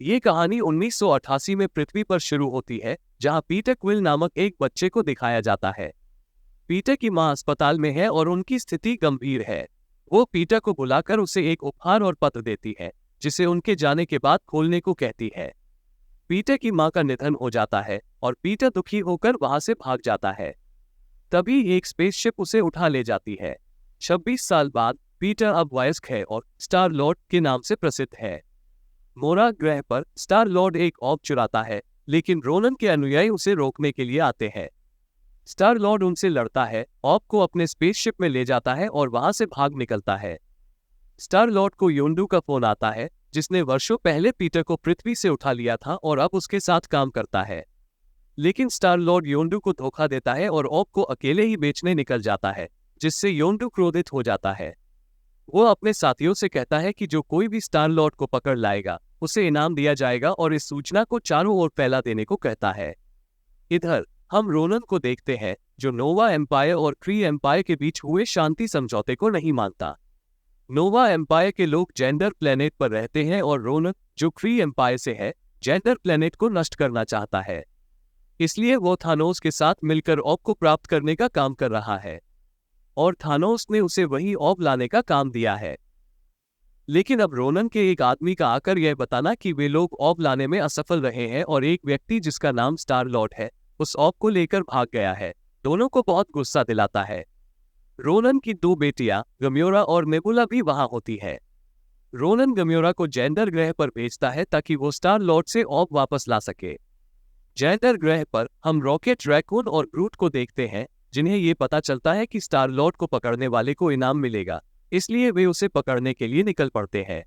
ये कहानी 1988 में पृथ्वी पर शुरू होती है, जहां पीटर क्विल नामक एक बच्चे को दिखाया जाता है। पीटर की मां अस्पताल में है और उनकी स्थिति गंभीर है। वो पीटर को बुलाकर उसे एक उपहार और पत्र देती है, जिसे उनके जाने के बाद खोलने को कहती है। पीटर की मां का निधन हो जाता है और पीटर दुखी होकर वहां से भाग जाता है। तभी एक स्पेसशिप उसे उठा ले जाती है। 26 साल बाद पीटर अब वयस्क है और स्टार लॉर्ड के नाम से प्रसिद्ध है। मोरा ग्रह पर स्टार लॉर्ड एक ऑब चुराता है, लेकिन रोनन के अनुयायी उसे रोकने के लिए आते हैं। स्टार लॉर्ड उनसे लड़ता है, ऑब को अपने स्पेसशिप में ले जाता है और वहां से भाग निकलता है। स्टार लॉर्ड को योंडू का फोन आता है, जिसने वर्षों पहले पीटर को पृथ्वी से उठा लिया था और अब उसके साथ काम करता है। लेकिन स्टार लॉर्ड योंडू को धोखा देता है और ऑब को अकेले ही बेचने निकल जाता है, जिससे योंडू क्रोधित हो जाता है। वो अपने साथियों से कहता है कि जो कोई भी स्टार लॉर्ड को पकड़ लाएगा, उसे इनाम दिया जाएगा और इस सूचना को चारों ओर फैला देने को कहता है। इधर हम रोनन को देखते हैं, जो नोवा एम्पायर और क्री एम्पायर के बीच हुए शांति समझौते को नहीं मानता। नोवा एम्पायर के लोग जेंडर प्लेनेट पर रहते हैं और रोनन, जो क्री एम्पायर से है, जेंडर प्लेनेट को नष्ट करना चाहता है। इसलिए वो थानोस के साथ मिलकर ऑब को प्राप्त करने का काम कर रहा है और थानोस ने उसे वही ऑब लाने का काम दिया है। लेकिन अब रोनन के एक आदमी का आकर यह बताना कि वे लोग ऑब लाने में असफल रहे हैं और एक व्यक्ति जिसका नाम स्टार लॉर्ड है, उस ऑब को लेकर भाग गया है, दोनों को बहुत गुस्सा दिलाता है। रोनन की दो बेटियां गम्योरा और नेबुला भी वहां होती है। रोनन गम्योरा को जेंडर ग्रह पर भेजता है ताकि वो स्टार लॉर्ड से ऑब वापस ला सके। जेंडर ग्रह पर हम रॉकेट, रैकून और ग्रूट को देखते हैं, जिन्हें ये पता चलता है कि स्टार लॉर्ड को पकड़ने वाले को इनाम मिलेगा, इसलिए वे उसे पकड़ने के लिए निकल पड़ते हैं।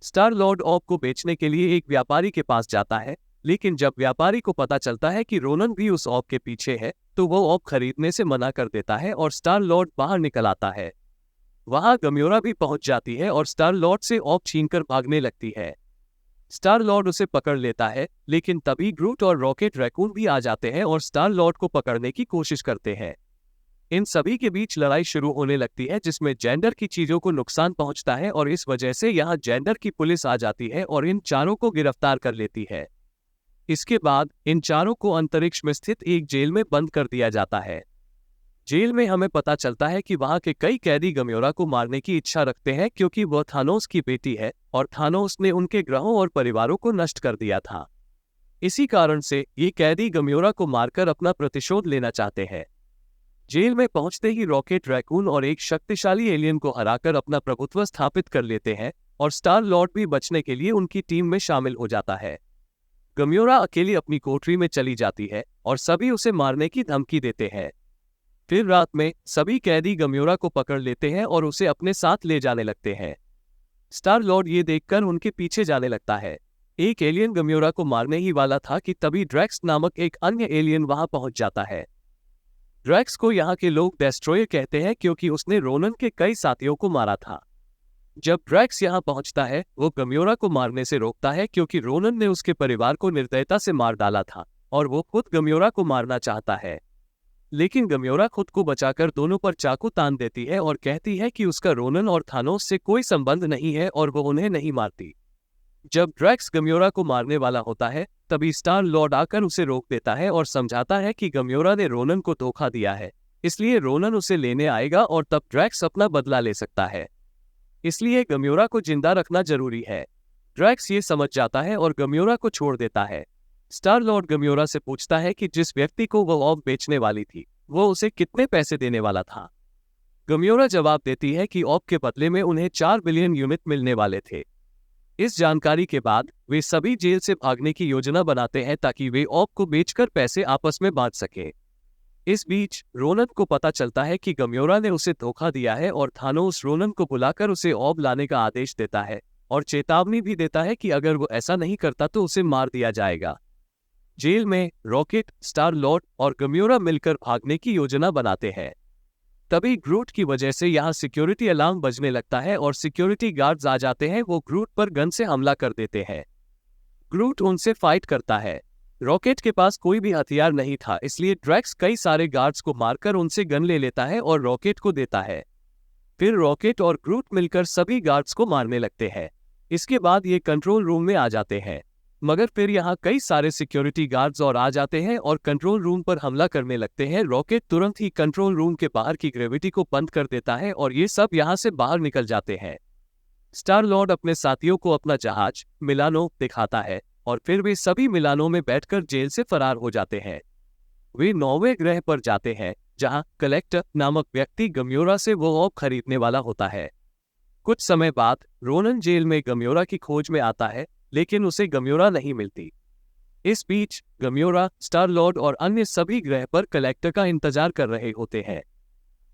स्टार लॉर्ड ऑब को बेचने के लिए एक व्यापारी के पास जाता है, लेकिन जब व्यापारी को पता चलता है कि रोनन भी उस ऑब के पीछे है, तो वो ऑब खरीदने से मना कर देता है और स्टार लॉर्ड बाहर निकल आता है। वहां गम्योरा भी पहुंच जाती है और स्टार लॉर्ड से ऑब छीनकर भागने लगती है। स्टार लॉर्ड उसे पकड़ लेता है, लेकिन तभी ग्रूट और रॉकेट, रैकून भी आ जाते हैं और स्टार लॉर्ड को पकड़ने की कोशिश करते हैं। इन सभी के बीच लड़ाई शुरू होने लगती है, जिसमें जेंडर की चीजों को नुकसान पहुंचता है और इस वजह से यहाँ जेंडर की पुलिस आ जाती है और इन चारों को गिरफ्तार कर लेती है। इसके बाद इन चारों को अंतरिक्ष में स्थित एक जेल में बंद कर दिया जाता है। जेल में हमें पता चलता है कि वहां के कई कैदी गम्योरा को मारने की इच्छा रखते हैं, क्योंकि वह थानोस की बेटी है और थानोस ने उनके ग्रहों और परिवारों को नष्ट कर दिया था। इसी कारण से ये कैदी गम्योरा को मारकर अपना प्रतिशोध लेना चाहते हैं। जेल में पहुंचते ही रॉकेट, रैकून और एक शक्तिशाली एलियन को हराकर अपना प्रभुत्व स्थापित कर लेते हैं और स्टार लॉर्ड भी बचने के लिए उनकी टीम में शामिल हो जाता है। गम्योरा अकेली अपनी कोठरी में चली जाती है और सभी उसे मारने की धमकी देते हैं। फिर रात में सभी कैदी गम्योरा को पकड़ लेते हैं और उसे अपने साथ ले जाने लगते हैं। स्टार लॉर्ड ये देखकर उनके पीछे जाने लगता है। एक एलियन गम्योरा को मारने ही वाला था कि तभी ड्रैक्स नामक एक अन्य एलियन वहां पहुंच जाता है। ड्रैक्स को यहाँ के लोग डेस्ट्रॉयर कहते हैं, क्योंकि उसने रोनन के कई साथियों को मारा था। जब ड्रैक्स यहाँ पहुंचता है, वो गम्योरा को मारने से रोकता है, क्योंकि रोनन ने उसके परिवार को निर्दयता से मार डाला था और वो खुद गम्योरा को मारना चाहता है। लेकिन गम्योरा खुद को बचाकर दोनों पर चाकू तान देती है और कहती है कि उसका रोनन और थानोस से कोई संबंध नहीं है और वो उन्हें नहीं मारती। जब ड्रैक्स गम्योरा को मारने वाला होता है, तभी स्टार लॉर्ड आकर उसे रोक देता है और समझाता है कि गम्योरा ने रोनन को धोखा दिया है, इसलिए रोनन उसे लेने आएगा और तब ड्रैक्स अपना बदला ले सकता है। इसलिए गम्योरा को जिंदा रखना जरूरी है। ड्रैक्स ये समझ जाता है और गम्योरा को छोड़ देता है। स्टार लॉर्ड गम्योरा से पूछता है कि जिस व्यक्ति को वो ऑब बेचने वाली थी, वो उसे कितने पैसे देने वाला था। गम्योरा जवाब देती है कि ऑब के बदले में उन्हें 4 बिलियन यूनिट मिलने वाले थे। इस जानकारी के बाद वे सभी जेल से भागने की योजना बनाते हैं ताकि वे ऑब को बेचकर पैसे आपस में बांट सके। इस बीच रोनन को पता चलता है कि गम्योरा ने उसे धोखा दिया है और थानोस रोनन को बुलाकर उसे ऑब लाने का आदेश देता है और चेतावनी भी देता है कि अगर वो ऐसा नहीं करता तो उसे मार दिया जाएगा। जेल में रॉकेट, स्टार लॉर्ड और गम्योरा मिलकर भागने की योजना बनाते हैं। तभी ग्रूट की वजह से यहाँ सिक्योरिटी अलार्म बजने लगता है और सिक्योरिटी गार्ड्स आ जाते हैं। वो ग्रूट पर गन से हमला कर देते हैं। ग्रूट उनसे फाइट करता है। रॉकेट के पास कोई भी हथियार नहीं था, इसलिए ड्रैक्स कई सारे गार्ड्स को मारकर उनसे गन ले लेता है और रॉकेट को देता है। फिर रॉकेट और ग्रूट मिलकर सभी गार्ड्स को मारने लगते हैं। इसके बाद ये कंट्रोल रूम में आ जाते हैं, मगर फिर यहाँ कई सारे सिक्योरिटी गार्ड्स और आ जाते हैं और कंट्रोल रूम पर हमला करने लगते हैं। रॉकेट तुरंत ही कंट्रोल रूम के बाहर की ग्रेविटी को बंद कर देता है और ये सब यहाँ से बाहर निकल जाते हैं। स्टार लॉर्ड अपने साथियों को अपना जहाज मिलानो दिखाता है और फिर वे सभी मिलानों में बैठकर जेल से फरार हो जाते हैं। वे 9वें ग्रह पर जाते हैं जहां कलेक्टर नामक व्यक्ति गम्योरा से वो ऑब खरीदने वाला होता है। कुछ समय बाद रोनन जेल में गम्योरा की खोज में आता है, लेकिन उसे गम्योरा नहीं मिलती। इस बीच गम्योरा, स्टार लॉर्ड और अन्य सभी ग्रह पर कलेक्टर का इंतजार कर रहे होते हैं।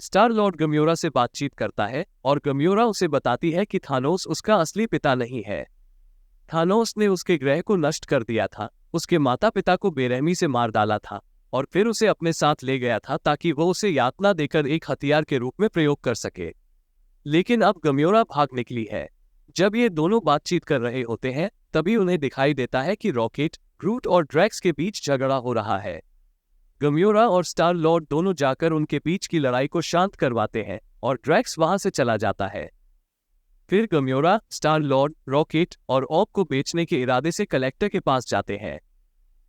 स्टार लॉर्ड गम्योरा से बातचीत करता है और गम्योरा उसे बताती है कि थानोस उसका असली पिता नहीं है। थानोस ने उसके ग्रह को नष्ट कर दिया था, उसके माता पिता को बेरहमी से मार डाला था और फिर उसे अपने साथ ले गया था ताकि वो उसे यातना देकर एक हथियार के रूप में प्रयोग कर सके। लेकिन अब गम्योरा भाग निकली है। जब ये दोनों बातचीत कर रहे होते हैं तभी उन्हें दिखाई देता है कि रॉकेट, ग्रूट और ड्रैक्स के बीच झगड़ा हो रहा है। गम्योरा और स्टार लॉर्ड दोनों जाकर उनके बीच की लड़ाई को शांत करवाते हैं और ड्रैक्स वहां से चला जाता है। फिर गम्योरा, स्टार लॉर्ड, रॉकेट और ऑब को बेचने के इरादे से कलेक्टर के पास जाते हैं।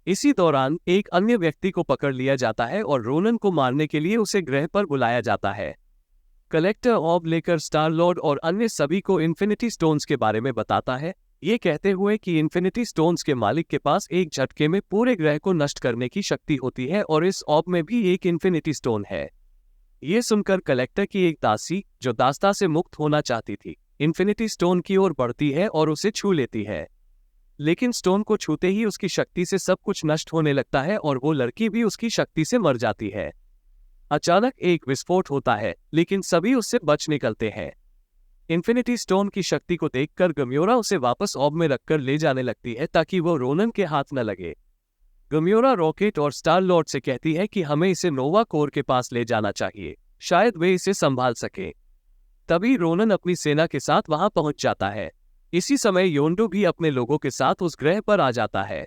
इसी दौरान एक अन्य व्यक्ति को पकड़ लिया जाता है और रोनन को मारने के लिए उसे ग्रह पर बुलाया जाता है। कलेक्टर ऑब लेकर स्टार लॉर्ड और अन्य सभी को इन्फिनिटी स्टोन्स के बारे में बताता है, ये कहते हुए कि इन्फिनिटी स्टोन्स के मालिक के पास एक झटके में पूरे ग्रह को नष्ट करने की शक्ति होती है और इस ऑब में भी एक इन्फिनिटी स्टोन है। ये सुनकर कलेक्टर की एक दासी, जो दास्ता से मुक्त होना चाहती थी, इन्फिनिटी स्टोन की ओर बढ़ती है और उसे छू लेती है। लेकिन स्टोन को छूते ही उसकी शक्ति से सब कुछ नष्ट होने लगता है और वो लड़की भी उसकी शक्ति से मर जाती है। अचानक एक विस्फोट होता है, लेकिन सभी उससे बच निकलते हैं। इन्फिनिटी स्टोन की शक्ति को देखकर गम्योरा उसे वापस ऑब में रखकर ले जाने लगती है ताकि वो रोनन के हाथ न लगे। गम्योरा रॉकेट और स्टार लॉर्ड से कहती है कि हमें इसे नोवा कोर के पास ले जाना चाहिए, शायद वे इसे संभाल सके। तभी रोनन अपनी सेना के साथ वहां पहुंच जाता है। इसी समय योंडो भी अपने लोगों के साथ उस ग्रह पर आ जाता है।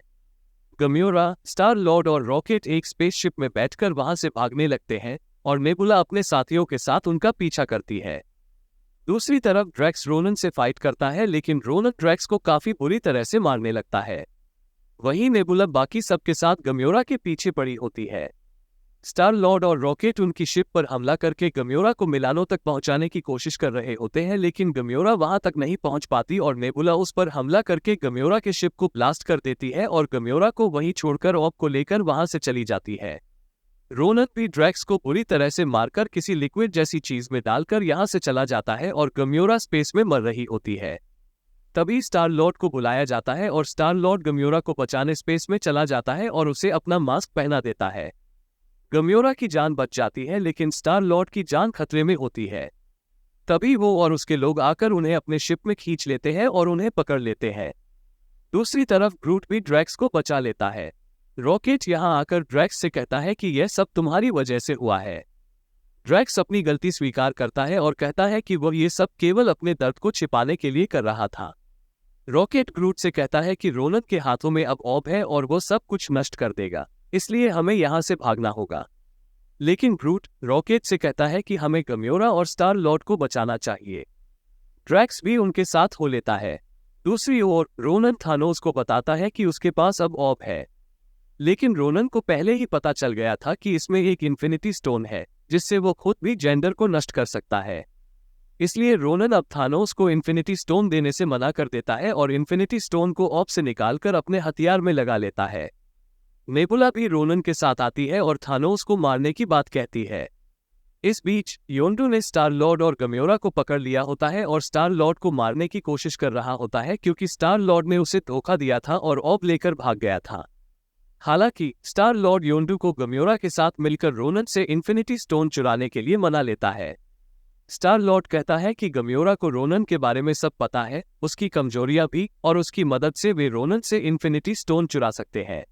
गम्योरा, स्टार लॉर्ड और रॉकेट एक स्पेसशिप में बैठकर वहां से भागने लगते हैं और नेबुला अपने साथियों के साथ उनका पीछा करती है। दूसरी तरफ ड्रैक्स रोनन से फाइट करता है, लेकिन रोनन ड्रैक्स को काफी बुरी तरह से मारने लगता है। वहीं नेबुला बाकी सबके साथ गम्योरा के पीछे पड़ी होती है। स्टार लॉर्ड और रॉकेट उनकी शिप पर हमला करके गम्योरा को मिलानो तक पहुंचाने की कोशिश कर रहे होते हैं, लेकिन गम्योरा वहां तक नहीं पहुंच पाती और नेबुला उस पर हमला करके गम्योरा के शिप को ब्लास्ट कर देती है और गम्योरा को वहीं छोड़कर ऑब को लेकर वहां से चली जाती है। रोनन भी ड्रैक्स को बुरी तरह से मारकर किसी लिक्विड जैसी चीज में डालकर यहां से चला जाता है और गम्योरा स्पेस में मर रही होती है। तभी स्टार लॉर्ड को बुलाया जाता है और स्टार लॉर्ड गम्योरा को बचाने स्पेस में चला जाता है और उसे अपना मास्क पहना देता है। गम्योरा की जान बच जाती है, लेकिन स्टार लॉर्ड की जान खतरे में होती है। तभी वो और उसके लोग आकर उन्हें अपने शिप में खींच लेते हैं और उन्हें पकड़ लेते हैं। दूसरी तरफ ग्रूट भी ड्रैक्स को बचा लेता है। रॉकेट यहां आकर ड्रैक्स से कहता है कि यह सब तुम्हारी वजह से हुआ है। ड्रैक्स अपनी गलती स्वीकार करता है और कहता है कि वह ये सब केवल अपने दर्द को छिपाने के लिए कर रहा था। रॉकेट ग्रूट से कहता है कि रोनन के हाथों में अब ऑब है और वो सब कुछ नष्ट कर देगा, इसलिए हमें यहां से भागना होगा। लेकिन ग्रूट रॉकेट से कहता है कि हमें गम्योरा और स्टार लॉर्ड को बचाना चाहिए। ड्रैक्स भी उनके साथ हो लेता है। दूसरी ओर रोनन थानोस को बताता है कि उसके पास अब ऑब है, लेकिन रोनन को पहले ही पता चल गया था कि इसमें एक इन्फिनिटी स्टोन है जिससे वो खुद भी जेंडर को नष्ट कर सकता है। इसलिए रोनन अब थानोस को इन्फिनिटी स्टोन देने से मना कर देता है और इन्फिनिटी स्टोन को ऑब से निकालकर अपने हथियार में लगा लेता है। नेबुला भी रोनन के साथ आती है और थानोस को मारने की बात कहती है। इस बीच योंडो ने स्टार लॉर्ड और गम्योरा को पकड़ लिया होता है और स्टार लॉर्ड को मारने की कोशिश कर रहा होता है, क्योंकि स्टार लॉर्ड ने उसे धोखा दिया था और ऑब लेकर भाग गया था। हालांकि स्टार लॉर्ड योंडो को गम्योरा के साथ मिलकर रोनन से इन्फिनिटी स्टोन चुराने के लिए मना लेता है। स्टार लॉर्ड कहता है कि गम्योरा को रोनन के बारे में सब पता है, उसकी कमजोरियां भी, और उसकी मदद से वे रोनन से इन्फिनिटी स्टोन चुरा सकते हैं।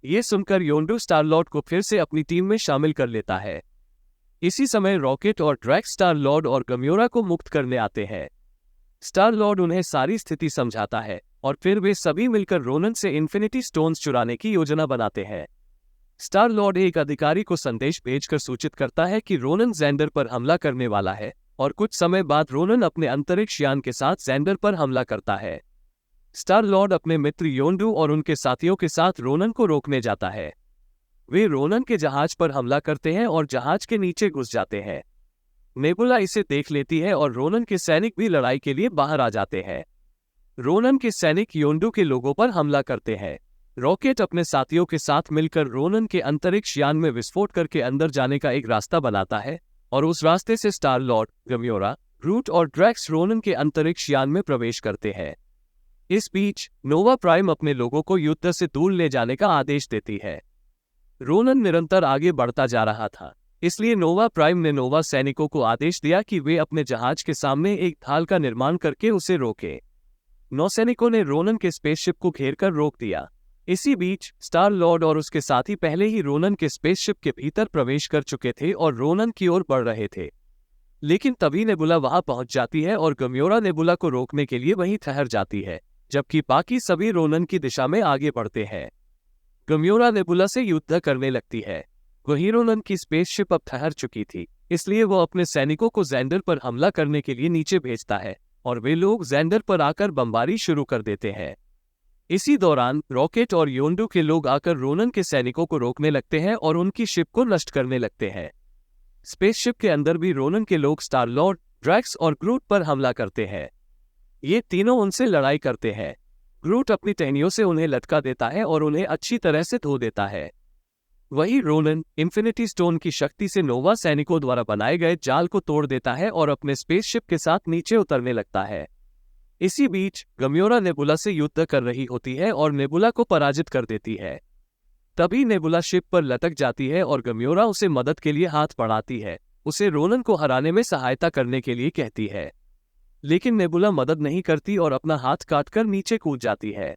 ये सुनकर योंडो स्टार लॉर्ड को फिर से अपनी टीम में शामिल कर लेता है। इसी समय रॉकेट और ड्रैक्स स्टार लॉर्ड और गम्योरा को मुक्त करने आते हैं। स्टार लॉर्ड उन्हें सारी स्थिति समझाता है और फिर वे सभी मिलकर रोनन से इन्फिनिटी स्टोन्स चुराने की योजना बनाते हैं। स्टार लॉर्ड एक अधिकारी को संदेश भेजकर सूचित करता है कि रोनन जेंडर पर हमला करने वाला है और कुछ समय बाद रोनन अपने अंतरिक्ष यान के साथ ज़ेंडर पर हमला करता है। स्टार लॉर्ड अपने मित्र योंडू और उनके साथियों के साथ रोनन को रोकने जाता है। वे रोनन के जहाज पर हमला करते हैं और जहाज के नीचे घुस जाते हैं। नेबुला इसे देख लेती है और रोनन के सैनिक भी लड़ाई के लिए बाहर आ जाते हैं। रोनन के सैनिक योंडू के लोगों पर हमला करते हैं। रॉकेट अपने साथियों के साथ मिलकर रोनन के अंतरिक्ष यान में विस्फोट करके अंदर जाने का एक रास्ता बनाता है और उस रास्ते से स्टार लॉर्ड, गम्योरा, ग्रूट और ड्रैक्स रोनन के अंतरिक्ष यान में प्रवेश करते हैं। इस बीच नोवा प्राइम अपने लोगों को युद्ध से दूर ले जाने का आदेश देती है। रोनन निरंतर आगे बढ़ता जा रहा था, इसलिए नोवा प्राइम ने नोवा सैनिकों को आदेश दिया कि वे अपने जहाज के सामने एक ढाल का निर्माण करके उसे रोकें। नौसैनिकों ने रोनन के स्पेसशिप को घेरकर रोक दिया। इसी बीच स्टार लॉर्ड और उसके साथी पहले ही रोनन के स्पेसशिप के भीतर प्रवेश कर चुके थे और रोनन की ओर बढ़ रहे थे। लेकिन तभी नेबुला वहां पहुंच जाती है और गम्योरा नेबुला को रोकने के लिए वहीं ठहर जाती है, जबकि बाकी सभी रोनन की दिशा में आगे बढ़ते हैं। गम्योरा नेबुला से युद्ध करने लगती है। वहीं रोनन की स्पेसशिप अब ठहर चुकी थी, इसलिए वो अपने सैनिकों को ज़ेंडर पर हमला करने के लिए नीचे भेजता है और वे लोग ज़ेंडर पर आकर बमबारी शुरू कर देते हैं। इसी दौरान रॉकेट और योंडू के लोग आकर रोनन के सैनिकों को रोकने लगते हैं और उनकी शिप को नष्ट करने लगते हैं। स्पेसशिप के अंदर भी रोनन के लोग स्टार लॉर्ड, ड्रैक्स और ग्रूट पर हमला करते हैं। ये तीनों उनसे लड़ाई करते हैं। ग्रूट अपनी टहनियों से उन्हें लटका देता है और उन्हें अच्छी तरह से धो देता है। वही रोनन इन्फिनिटी स्टोन की शक्ति से नोवा सैनिकों द्वारा बनाए गए जाल को तोड़ देता है और अपने स्पेसशिप के साथ नीचे उतरने लगता है। इसी बीच गम्योरा नेबुला से युद्ध कर रही होती है और नेबुला को पराजित कर देती है। तभी नेबुला शिप पर लटक जाती है और गम्योरा उसे मदद के लिए हाथ बढ़ाती है, उसे रोनन को हराने में सहायता करने के लिए कहती है। लेकिन नेबुला मदद नहीं करती और अपना हाथ काटकर नीचे कूद जाती है।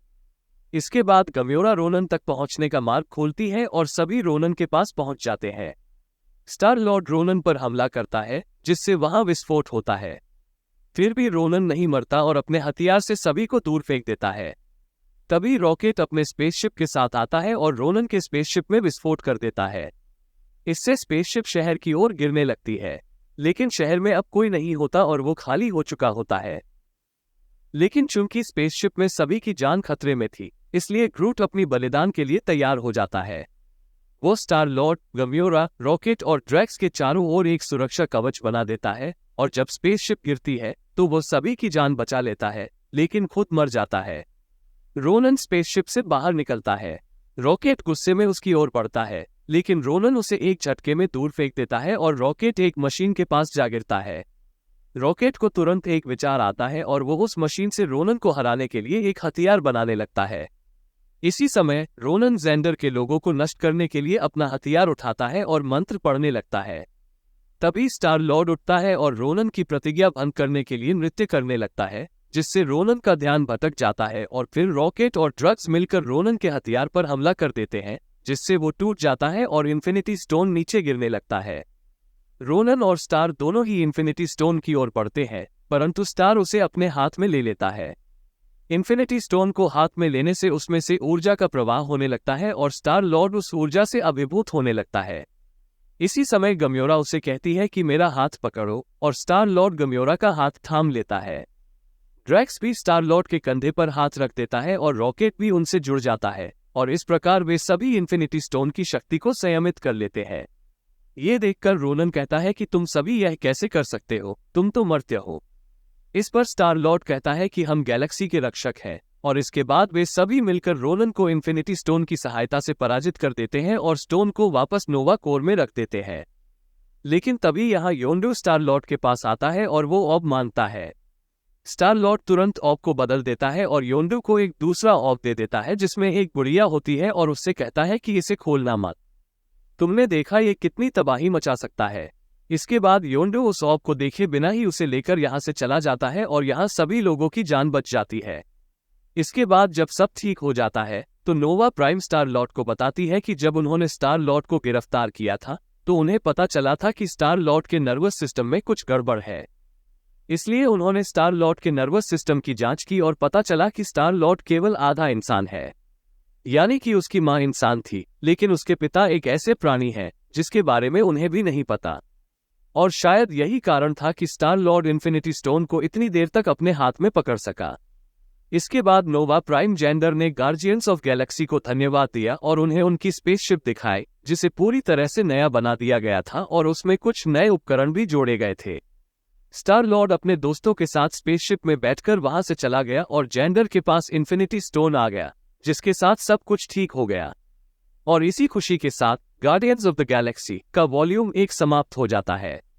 इसके बाद गम्योरा रोनन तक पहुंचने का मार्ग खोलती है और सभी रोनन के पास पहुंच जाते हैं। स्टार लॉर्ड रोनन पर हमला करता है, जिससे वहां विस्फोट होता है। फिर भी रोनन नहीं मरता और अपने हथियार से सभी को दूर फेंक देता है। तभी रॉकेट अपने स्पेसशिप के साथ आता है और रोनन के स्पेसशिप में विस्फोट कर देता है। इससे स्पेसशिप शहर की ओर गिरने लगती है, लेकिन शहर में अब कोई नहीं होता और वो खाली हो चुका होता है। लेकिन चूंकि स्पेसशिप में सभी की जान खतरे में थी, इसलिए ग्रूट अपनी बलिदान के लिए तैयार हो जाता है। वो स्टार लॉर्ड, गम्योरा, रॉकेट और ड्रैक्स के चारों ओर एक सुरक्षा कवच बना देता है और जब स्पेसशिप गिरती है तो वो सभी की जान बचा लेता है, लेकिन खुद मर जाता है। रोनन स्पेसशिप से बाहर निकलता है। रॉकेट गुस्से में उसकी ओर बढ़ता है, लेकिन रोनन उसे एक झटके में दूर फेंक देता है और रॉकेट एक मशीन के पास जा गिरता है। रॉकेट को तुरंत एक विचार आता है और वो उस मशीन से रोनन को हराने के लिए एक हथियार बनाने लगता है। इसी समय रोनन ज़ेंडर के लोगों को नष्ट करने के लिए अपना हथियार उठाता है और मंत्र पढ़ने लगता है। तभी स्टार लॉर्ड उठता है और रोनन की प्रतिज्ञा भंग करने के लिए नृत्य करने लगता है, जिससे रोनन का ध्यान भटक जाता है और फिर रॉकेट और ड्रग्स मिलकर रोनन के हथियार पर हमला कर देते हैं, जिससे वो टूट जाता है और इन्फिनिटी स्टोन नीचे गिरने लगता है। रोनन और स्टार दोनों ही इन्फिनिटी स्टोन की ओर बढ़ते हैं, परंतु स्टार उसे अपने हाथ में ले लेता है। इन्फिनिटी स्टोन को हाथ में लेने से उसमें से ऊर्जा का प्रवाह होने लगता है और स्टार लॉर्ड उस ऊर्जा से अभिभूत होने लगता है। इसी समय गम्योरा उसे कहती है कि मेरा हाथ पकड़ो, और स्टार लॉर्ड गम्योरा का हाथ थाम लेता है। ड्रैक्स भी स्टार लॉर्ड के कंधे पर हाथ रख देता है और रॉकेट भी उनसे जुड़ जाता है, और इस प्रकार वे सभी इन्फिनिटी स्टोन की शक्ति को संयमित कर लेते हैं। ये देखकर रोनन कहता है कि तुम सभी यह कैसे कर सकते हो, तुम तो मर्त्य हो। इस पर स्टार लॉर्ड कहता है कि हम गैलेक्सी के रक्षक हैं, और इसके बाद वे सभी मिलकर रोनन को इन्फिनिटी स्टोन की सहायता से पराजित कर देते हैं और स्टोन को वापस नोवा कोर में रख देते हैं। लेकिन तभी यहाँ योंडू स्टार लॉर्ड के पास आता है और वो ऑब मांगता है। स्टार लॉर्ड तुरंत ऑब को बदल देता है और योंडू को एक दूसरा ऑब दे देता है जिसमें एक गुड़िया होती है और उससे कहता है कि इसे खोलना मत, तुमने देखा ये कितनी तबाही मचा सकता है। इसके बाद योंडू उस ऑब को देखे बिना ही उसे लेकर यहाँ से चला जाता है और यहाँ सभी लोगों की जान बच जाती है। इसके बाद जब सब ठीक हो जाता है तो नोवा प्राइम स्टार लॉर्ड को बताती है कि जब उन्होंने स्टार लॉर्ड को गिरफ्तार किया था तो उन्हें पता चला था कि स्टार लॉर्ड के नर्वस सिस्टम में कुछ गड़बड़ है। इसलिए उन्होंने स्टार लॉर्ड के नर्वस सिस्टम की जांच की और पता चला कि स्टार लॉर्ड केवल आधा इंसान है, यानी कि उसकी मां इंसान थी, लेकिन उसके पिता एक ऐसे प्राणी हैं जिसके बारे में उन्हें भी नहीं पता। और शायद यही कारण था कि स्टार लॉर्ड इन्फिनिटी स्टोन को इतनी देर तक अपने हाथ में पकड़ सका। इसके बाद नोवा प्राइम जेंडर ने गार्जियंस ऑफ गैलेक्सी को धन्यवाद दिया और उन्हें उनकी स्पेसशिप दिखाई, जिसे पूरी तरह से नया बना दिया गया था और उसमें कुछ नए उपकरण भी जोड़े गए थे। स्टार लॉर्ड अपने दोस्तों के साथ स्पेसशिप में बैठकर वहां से चला गया और जेंडर के पास इन्फिनिटी स्टोन आ गया, जिसके साथ सब कुछ ठीक हो गया। और इसी खुशी के साथ गार्डियंस ऑफ द गैलेक्सी का वॉल्यूम 1 समाप्त हो जाता है।